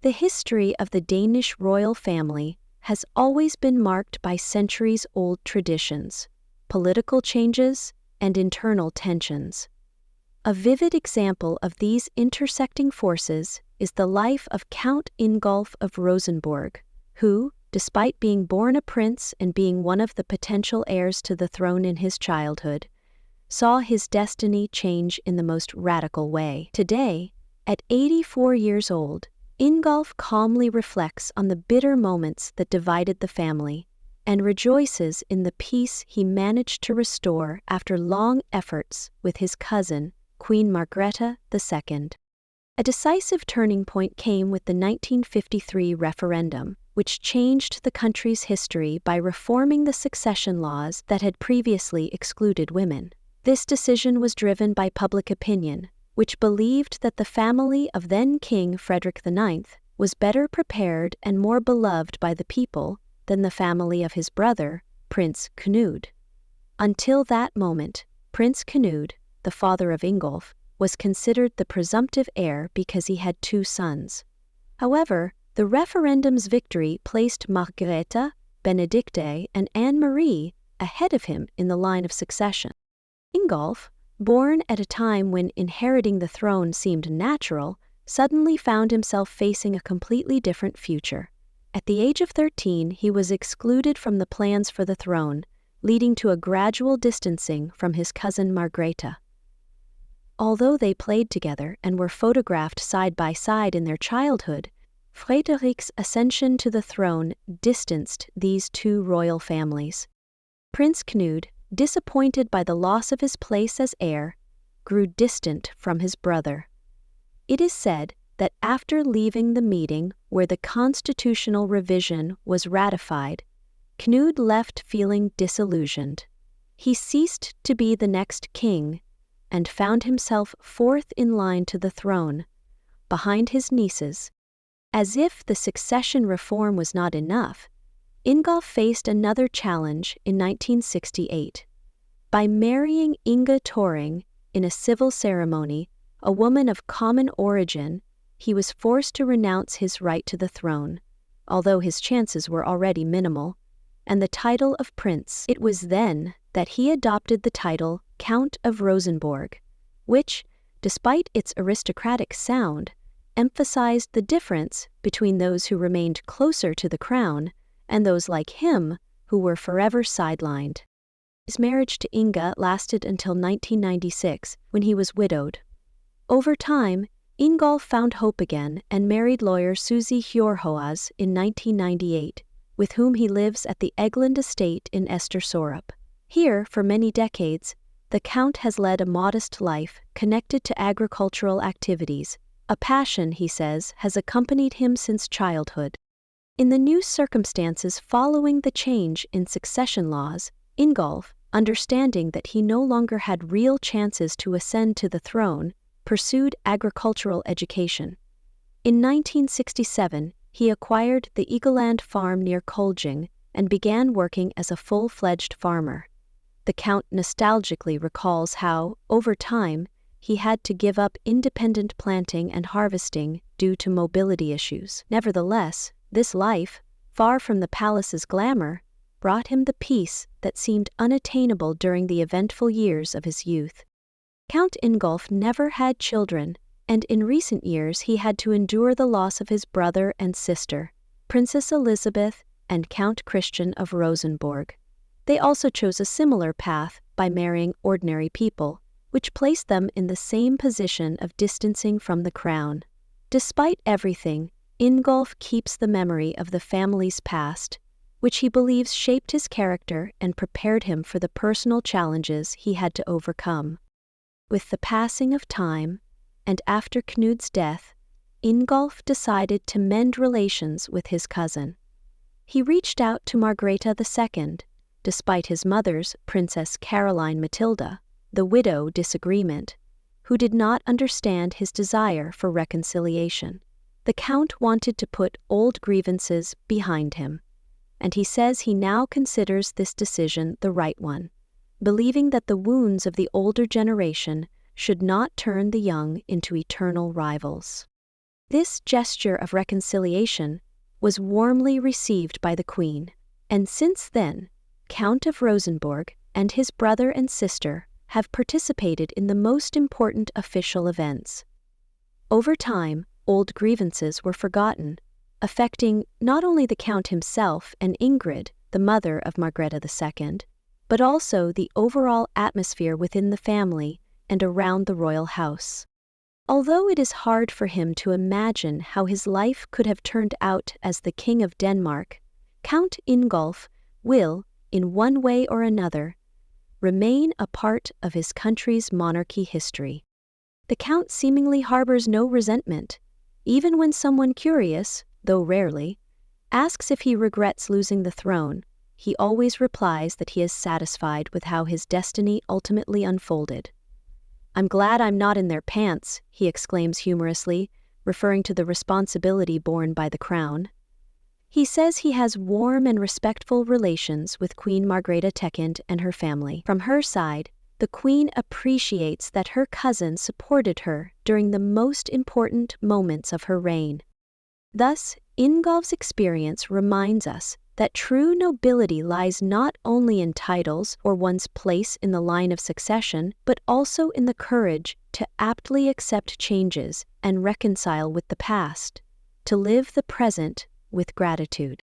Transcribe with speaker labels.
Speaker 1: The history of the Danish royal family has always been marked by centuries-old traditions, political changes, and internal tensions. A vivid example of these intersecting forces is the life of Count Ingolf of Rosenborg, who, despite being born a prince and being one of the potential heirs to the throne in his childhood, saw his destiny change in the most radical way. Today, at 84 years old, Ingolf calmly reflects on the bitter moments that divided the family and rejoices in the peace he managed to restore after long efforts with his cousin, Queen Margrethe II. A decisive turning point came with the 1953 referendum, which changed the country's history by reforming the succession laws that had previously excluded women. This decision was driven by public opinion, which believed that the family of then-King Frederick IX was better prepared and more beloved by the people than the family of his brother, Prince Knud. Until that moment, Prince Knud, the father of Ingolf, was considered the presumptive heir because he had two sons. However, the referendum's victory placed Margrethe, Benedicte, and Anne-Marie ahead of him in the line of succession. Ingolf, born at a time when inheriting the throne seemed natural, suddenly found himself facing a completely different future. At the age of 13, he was excluded from the plans for the throne, leading to a gradual distancing from his cousin Margrethe. Although they played together and were photographed side by side in their childhood, Frederic's ascension to the throne distanced these two royal families. Prince Knud, disappointed by the loss of his place as heir, grew distant from his brother. It is said that after leaving the meeting where the constitutional revision was ratified, Knud left feeling disillusioned. He ceased to be the next king and found himself fourth in line to the throne, behind his nieces. As if the succession reform was not enough, Ingolf faced another challenge in 1968. By marrying Inga Thoring in a civil ceremony, a woman of common origin, he was forced to renounce his right to the throne, although his chances were already minimal, and the title of prince. It was then that he adopted the title Count of Rosenborg, which, despite its aristocratic sound, emphasized the difference between those who remained closer to the crown and those like him who were forever sidelined. His marriage to Inga lasted until 1996, when he was widowed. Over time, Ingolf found hope again and married lawyer Susie Hjorhoas in 1998, with whom he lives at the Egeland estate in Östersorup. Here, for many decades, the Count has led a modest life connected to agricultural activities, a passion, he says, has accompanied him since childhood. In the new circumstances following the change in succession laws, Ingolf, understanding that he no longer had real chances to ascend to the throne, pursued agricultural education. In 1967, he acquired the Egeland farm near Kolding and began working as a full-fledged farmer. The Count nostalgically recalls how, over time, he had to give up independent planting and harvesting due to mobility issues. Nevertheless, this life, far from the palace's glamour, brought him the peace that seemed unattainable during the eventful years of his youth. Count Ingolf never had children, and in recent years he had to endure the loss of his brother and sister, Princess Elizabeth and Count Christian of Rosenborg. They also chose a similar path by marrying ordinary people, which placed them in the same position of distancing from the crown. Despite everything, Ingolf keeps the memory of the family's past, which he believes shaped his character and prepared him for the personal challenges he had to overcome. With the passing of time, and after Knud's death, Ingolf decided to mend relations with his cousin. He reached out to Margrethe II, despite his mother's, Princess Caroline Matilda, the widow disagreement, who did not understand his desire for reconciliation. The Count wanted to put old grievances behind him, and he says he now considers this decision the right one, believing that the wounds of the older generation should not turn the young into eternal rivals. This gesture of reconciliation was warmly received by the Queen, and since then, Count of Rosenborg and his brother and sister have participated in the most important official events. Over time, old grievances were forgotten, affecting not only the Count himself and Ingrid, the mother of Margrethe II, but also the overall atmosphere within the family and around the royal house. Although it is hard for him to imagine how his life could have turned out as the King of Denmark, Count Ingolf will, in one way or another, remain a part of his country's monarchy history. The Count seemingly harbors no resentment, even when someone curious, though rarely, asks if he regrets losing the throne. He always replies that he is satisfied with how his destiny ultimately unfolded. "I'm glad I'm not in their pants," he exclaims humorously, referring to the responsibility borne by the crown. He says he has warm and respectful relations with Queen Margrethe II and her family. From her side, the Queen appreciates that her cousin supported her during the most important moments of her reign. Thus, Ingolf's experience reminds us that true nobility lies not only in titles or one's place in the line of succession, but also in the courage to aptly accept changes and reconcile with the past, to live the present with gratitude.